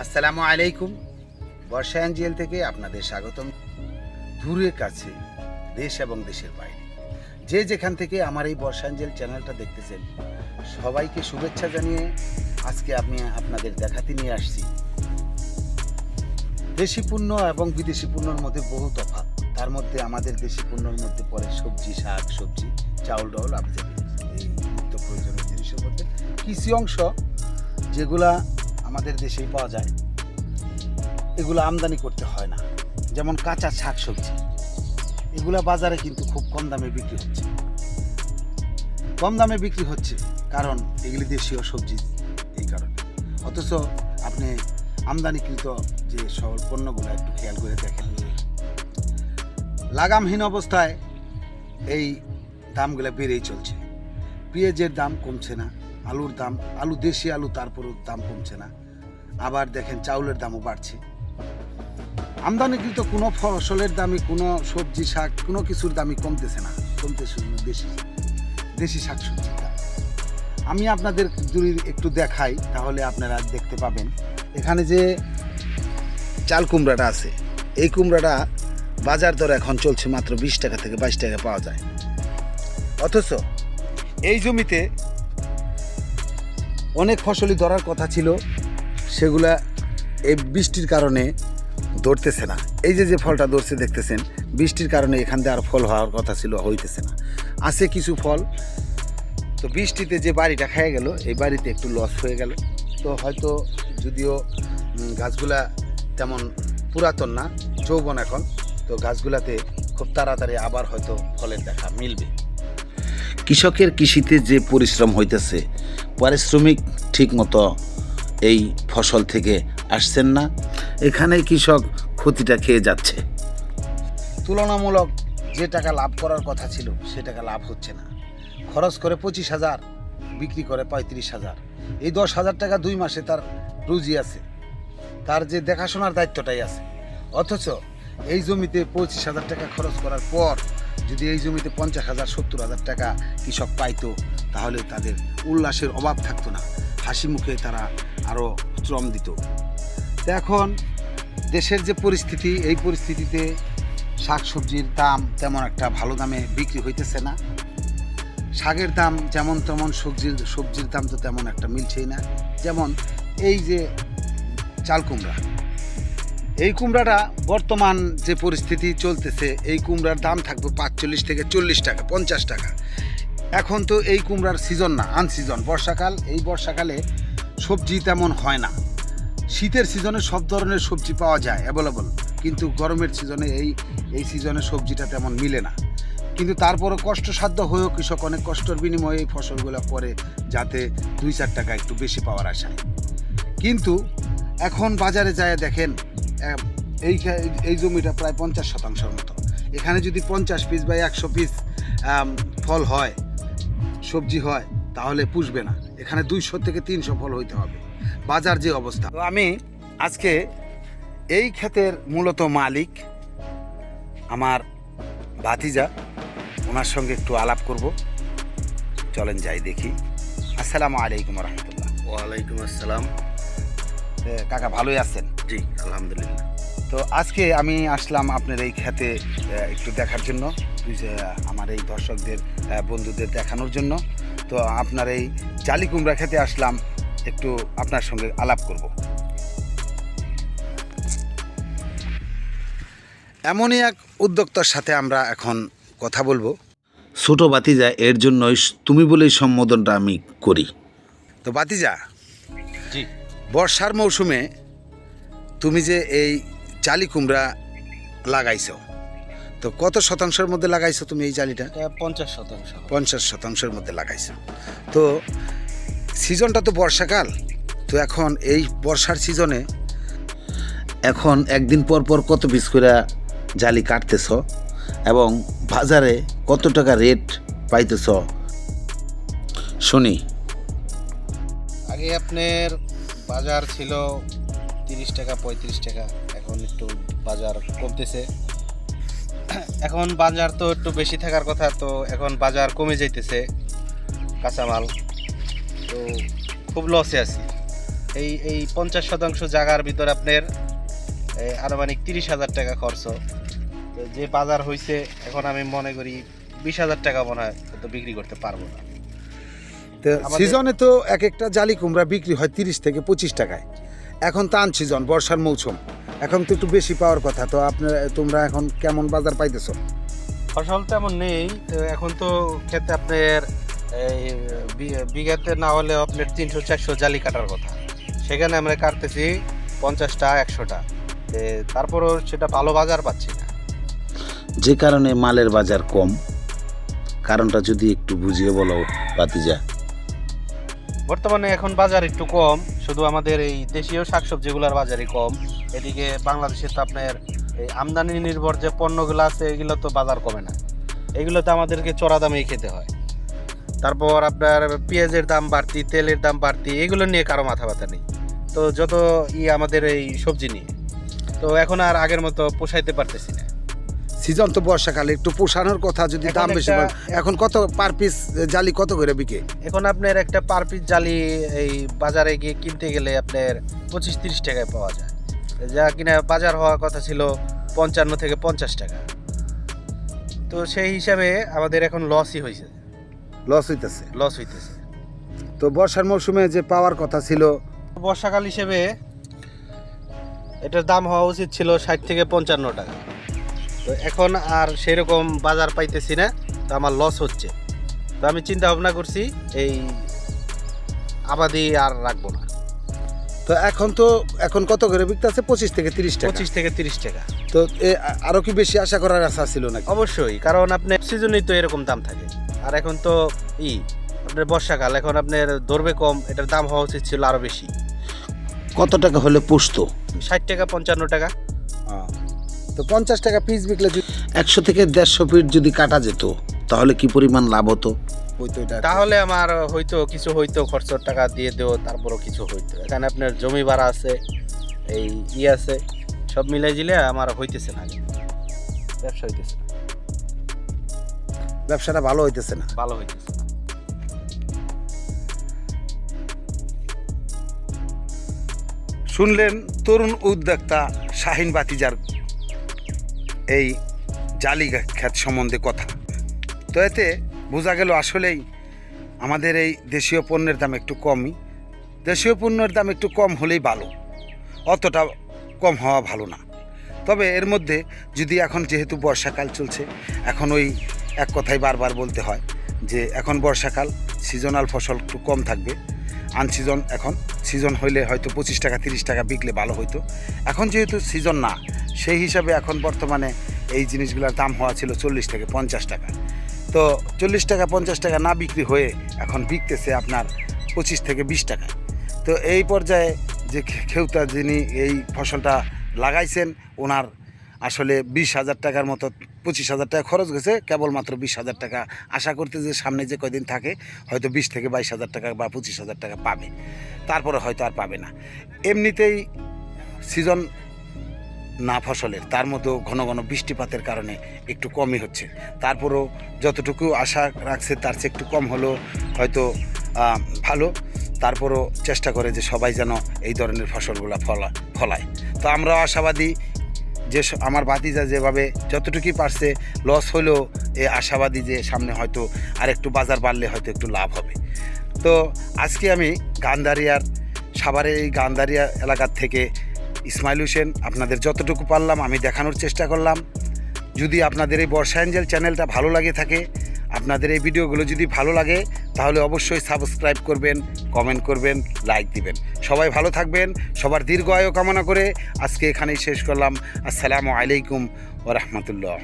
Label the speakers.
Speaker 1: আসসালামু আলাইকুম। বর্ষা এনজিএল থেকে আপনাদের স্বাগতম। দূরের কাছে, দেশ এবং দেশের বাইরে যে যেখান থেকে আমার এই বর্ষা এনজিএল চ্যানেলটা দেখতেছেন, সবাইকে শুভেচ্ছা জানিয়ে আজকে আমি আপনাদের দেখাতে নিয়ে আসছি দেশি পণ্য এবং বিদেশি পণ্যর মধ্যে বহু তফাৎ। তার মধ্যে আমাদের দেশি পণ্যের মধ্যে পড়ে সবজি, শাক সবজি, চাউল ডাউল, আবিজাবি, এই নিত্য প্রয়োজনীয় জিনিসের মধ্যে কিছু অংশ যেগুলা আমাদের দেশেই পাওয়া যায়, এগুলো আমদানি করতে হয় না। যেমন কাঁচা শাক সবজি, এগুলা বাজারে কিন্তু খুব কম দামে বিক্রি হচ্ছে। কম দামে বিক্রি হচ্ছে কারণ এগুলি দেশীয় সবজি, এই কারণে। অথচ আপনি আমদানিকৃত যে সকল পণ্যগুলো একটু খেয়াল করে দেখেন, লাগামহীন অবস্থায় এই দামগুলো বেড়েই চলছে। পেঁয়াজের দাম কমছে না, আলুর দাম, আলু দেশি আলু, তারপরেও দাম কমছে না। আবার দেখেন চাউলের দামও বাড়ছে। আমদানিকৃত কোনো ফসলের দামই, কোনো সবজি শাক, কোনো কিছুর দামই কমতেছে না, কমতেছে দেশি শাক সবজির দাম। আমি আপনাদের যদি একটু দেখাই তাহলে আপনারা দেখতে পাবেন। এখানে যে চাল কুমড়াটা আছে, এই কুমড়াটা বাজার দর এখন চলছে মাত্র 20 টাকা থেকে 22 টাকা পাওয়া যায়। অথচ এই জমিতে অনেক ফসলই ধরার কথা ছিল, সেগুলা এই বৃষ্টির কারণে ধরতেছে না। এই যে ফলটা ধরছে দেখতেছেন, বৃষ্টির কারণে এখান থেকে আর ফল হওয়ার কথা ছিল, হইতেছে না। আছে কিছু ফল, তো বৃষ্টিতে যে বাড়িটা খেয়ে গেল, এই বাড়িতে একটু লস হয়ে গেল। তো হয়তো যদিও গাছগুলা তেমন পুরাতন না, যৌবন এখন, তো গাছগুলাতে খুব তাড়াতাড়ি আবার হয়তো ফলের দেখা মিলবে। কৃষকের কৃষিতে যে পরিশ্রম হইতেছে, পারিশ্রমিক ঠিক মতো এই ফসল থেকে আসছেন না, এখানে কৃষক ক্ষতিটা খেয়ে যাচ্ছে। তুলনামূলক যে টাকা লাভ করার কথা ছিল, সে টাকা লাভ হচ্ছে না। খরচ করে 25,000, বিক্রি করে 35,000। এই 10,000 টাকা 2 মাসে তার রুজি আছে, তার যে দেখাশোনার দায়িত্বটাই আছে। অথচ এই জমিতে 25,000 টাকা খরচ করার পর যদি এই জমিতে 50,000, 70,000 টাকা কৃষক পাইতো, তাহলে তাদের উল্লাসের অভাব থাকতো না, হাসি মুখে তারা আরও শ্রম দিত। তো এখন দেশের যে পরিস্থিতি, এই পরিস্থিতিতে শাক সবজির দাম তেমন একটা ভালো দামে বিক্রি হইতেছে না। শাকের দাম যেমন তেমন, সবজির দাম তো তেমন একটা মিলছেই না। যেমন এই যে চাল কুমড়া, এই কুমড়াটা বর্তমান যে পরিস্থিতি চলতেছে, এই কুমড়ার দাম থাকবে 45 থেকে 40 টাকা, 50 টাকা। এখন তো এই কুমড়ার সিজন না, আনসিজন, বর্ষাকাল। এই বর্ষাকালে সবজি তেমন হয় না। শীতের সিজনে সব ধরনের সবজি পাওয়া যায় অ্যাভেলেবল, কিন্তু গরমের সিজনে এই সিজনে সবজিটা তেমন মিলে না। কিন্তু তারপরও কষ্টসাধ্য হয়েও কৃষক অনেক কষ্টের বিনিময়ে এই ফসলগুলো করে, যাতে 2-4 টাকা একটু বেশি পাওয়ার আশায়। কিন্তু এখন বাজারে যায় দেখেন, এই জমিটা প্রায় 50% মতো। এখানে যদি 50 পিস বা 100 পিস ফল হয়, সবজি হয়, তাহলে পুষবে না। এখানে 200 থেকে 300 ফল হইতে হবে, বাজার যে অবস্থা। তো আমি আজকে এই ক্ষেতের মূলত মালিক আমার ভাতিজা, ওনার সঙ্গে একটু আলাপ করব। চলেন যাই দেখি। আসসালামু আলাইকুম রহমতুল্লাহ।
Speaker 2: ওয়ালাইকুম আসসালাম।
Speaker 1: কাকা ভালোই আছেন?
Speaker 2: জি আলহামদুলিল্লাহ।
Speaker 1: তো আজকে আমি আসলাম আপনার এই ক্ষেতে একটু দেখার জন্য, আমার এই দর্শকদের, বন্ধুদের দেখানোর জন্য। তো আপনার এই জালি কুমড়া খেতে আসলাম, একটু আপনার সঙ্গে আলাপ করব। এমনই এক উদ্যোক্তার সাথে আমরা এখন কথা বলবো। ছোট বাতিজা, এর জন্যই তুমি বলেই সম্বোধনটা আমি করি। তো বাতিজা,
Speaker 2: জি,
Speaker 1: বর্ষার মৌসুমে তুমি যে এই জালি কুমড়া লাগাইছো, তো কত শতাংশের মধ্যে লাগাইছো তুমি এই জালিটা?
Speaker 2: 50%।
Speaker 1: 50%-এর মধ্যে লাগাইছো। তো সিজনটা তো বর্ষাকাল, তো এখন এই বর্ষার সিজনে এখন একদিন পর পর কত পিস করে জালি কাটতেছ এবং বাজারে কত টাকা রেট পাইতেছ শুনি।
Speaker 2: আগে আপনার বাজার ছিল 30 টাকা 35 টাকা, এখন একটু বাজার কমতেছে। এখন বাজার তো একটু বেশি থাকার কথা, তো এখন বাজার কমে যাইতেছে কাঁচামাল, তো খুব লসে আছি। এই 50% জায়গার ভিতরে আপনার আনুমানিক 30,000 টাকা খরচ। তো যে বাজার হয়েছে এখন আমি মনে করি 20,000 টাকা মনে হয় তো বিক্রি করতে পারবো না।
Speaker 1: তো
Speaker 2: আমাদের-
Speaker 1: সিজনে তো এক একটা জালি কুমড়া বিক্রি হয় 30 থেকে 25 টাকায়। এখন টান সিজন, বর্ষার মৌসুম, এখন তো একটু বেশি পাওয়ার কথা। তো তোমরা এখন কেমন বাজার পাইতেছো?
Speaker 2: ফসল তেমন নেই তো এখন তো ক্ষেত্রে আপনার এই বিঘাতে না হলে আপনার 300-400 জালি কাটার কথা, সেখানে আমরা কাটতেছি 50টা 100টা। তারপরও সেটা ভালো বাজার পাচ্ছি না।
Speaker 1: যে কারণে মালের বাজার কম, কারণটা যদি একটু বুঝিয়ে বলো বাতিজা।
Speaker 2: বর্তমানে এখন বাজার একটু কম, শুধু আমাদের এই দেশীয় শাকসবজিগুলোর বাজারই কম। এদিকে বাংলাদেশে তো আপনার এই আমদানি নির্ভর যে পণ্যগুলো আছে এগুলো তো বাজার কমে না, এগুলো তো আমাদেরকে চড়া দামেই খেতে হয়। তারপর আপনার পেঁয়াজের দাম বাড়তি, তেলের দাম বাড়তি, এগুলো নিয়ে কারো মাথা ব্যথা নেই। তো যত আমাদের এই সবজি নিয়ে, তো এখন আর আগের মতো পোষাইতে পারতেছি না।
Speaker 1: সিজন তো বর্ষাকালে একটু পোষানোর কথা, যদি
Speaker 2: এখন
Speaker 1: দাম বেশি
Speaker 2: একটা-
Speaker 1: পায়। এখন কত পার পিস জালি কত করে বিকে?
Speaker 2: এখন আপনার একটা পার পিস জালি এই বাজারে গিয়ে কিনতে গেলে আপনার 25-30 টাকায় পাওয়া যায়, যা কিনা বাজার হওয়ার কথা ছিল 55 থেকে 50 টাকা। তো সেই হিসাবে আমাদের এখন লসই হয়েছে,
Speaker 1: লস হইতেছে।
Speaker 2: লস হইতেছে।
Speaker 1: তো বর্ষার মৌসুমে যে পাওয়ার কথা ছিল,
Speaker 2: বর্ষাকাল হিসেবে এটার দাম হওয়া উচিত ছিল 60 থেকে 55 টাকা। তো এখন আর সেরকম বাজার পাইতেছি না, তো আমার লস হচ্ছে। তো আমি চিন্তা ভাবনা করছি এই আবাদি আর রাখবো না।
Speaker 1: তো এখন কত করে বিকতেছে? 25 থেকে 30 টাকা।
Speaker 2: 25 থেকে 30 টাকা।
Speaker 1: তো আরো কি বেশি আশা করার আশা ছিল নাকি?
Speaker 2: অবশ্যই, কারণ আপনার সিজনেই তো এরকম দাম থাকে। আর এখন তো আপনার বর্ষাকাল, এখন আপনার ধরবে কম, এটার দাম হওয়া উচিত ছিল আরো বেশি।
Speaker 1: কত টাকা হলে পুষতো?
Speaker 2: 60 টাকা 55 টাকা।
Speaker 1: তো 50 টাকা পিস বিকলে 100 থেকে 150 ফিট যদি কাটা যেত তাহলে কি পরিমাণ লাভ হতো?
Speaker 2: তাহলে আমার হয়তো কিছু হইতো, খরচের টাকা দিয়ে দেও, তারপরও কিছু হইতো। এখানে আপনার জমি ভাড়া আছে, এই আছে, সব মিলাই জিলে আমার হইতেছে না, ব্যবসা হইতেছে না,
Speaker 1: ব্যবসাটা ভালো হইতেছে না।
Speaker 2: ভালো হইতেছে না।
Speaker 1: শুনলেন তরুণ উদ্যোক্তা শাহিন বাতিজার এই জালি খ্যাত সম্বন্ধে কথা। তো এতে বোঝা গেল আসলেই আমাদের এই দেশীয় পণ্যের দাম একটু কমই। দেশীয় পণ্যের দাম একটু কম হলেই ভালো, অতটা কম হওয়া ভালো না। তবে এর মধ্যে যদি এখন যেহেতু বর্ষাকাল চলছে, এখন ওই এক কথাই বারবার বলতে হয় যে এখন বর্ষাকাল, সিজনাল ফসল একটু কম থাকবে। আনসিজন, এখন সিজন হইলে হয়তো 25 টাকা 30 টাকা বিকলে ভালো হইতো। এখন যেহেতু সিজন না, সেই হিসাবে এখন বর্তমানে এই জিনিসগুলোর দাম হওয়া ছিল 40 থেকে 50 টাকা। তো 40 টাকা 50 টাকা না বিক্রি হয়ে এখন বিকতেছে আপনার 25 থেকে 20 টাকা। তো এই পর্যায়ে যে খেউতা যিনি এই ফসলটা লাগাইছেন, ওনার আসলে 20,000 টাকার মতো, 25,000 টাকা খরচ গেছে, কেবলমাত্র 20,000 টাকা আশা করতে যে সামনে যে কয়দিন থাকে হয়তো 20 থেকে 22,000 টাকা বা 25,000 টাকা পাবে, তারপরে হয়তো আর পাবে না। এমনিতেই সিজন না ফসলের, তার মধ্যেও ঘন ঘন বৃষ্টিপাতের কারণে একটু কমই হচ্ছে। তারপরেও যতটুকু আশা রাখছে তার চেয়ে একটু কম হলেও হয়তো ভালো। তারপরও চেষ্টা করে যে সবাই যেন এই ধরনের ফসলগুলো ফলায়। তো আমরাও আশাবাদী যে আমার ভাতিজা যেভাবে যতটুকুই পারছে, লস হলেও আশাবাদী যে সামনে হয়তো আর একটু বাজার বাড়লে হয়তো একটু লাভ হবে। তো আজকে আমি গান্ধারিয়ার, সাভারের এই গান্ধারিয়া এলাকার থেকে ইসমাইল হোসেন আপনাদের যতটুকু পারলাম আমি দেখানোর চেষ্টা করলাম। যদি আপনাদের এই বর্ষা এঞ্জেল চ্যানেলটা ভালো লাগে থাকে, আপনাদের এই ভিডিওগুলো যদি ভালো লাগে, তাহলে অবশ্যই সাবস্ক্রাইব করবেন, কমেন্ট করবেন, লাইক দিবেন। সবাই ভালো থাকবেন, সবার দীর্ঘ আয়ু কামনা করে আজকে এখানেই শেষ করলাম। আসসালামু আলাইকুম ওয়া রাহমাতুল্লাহ।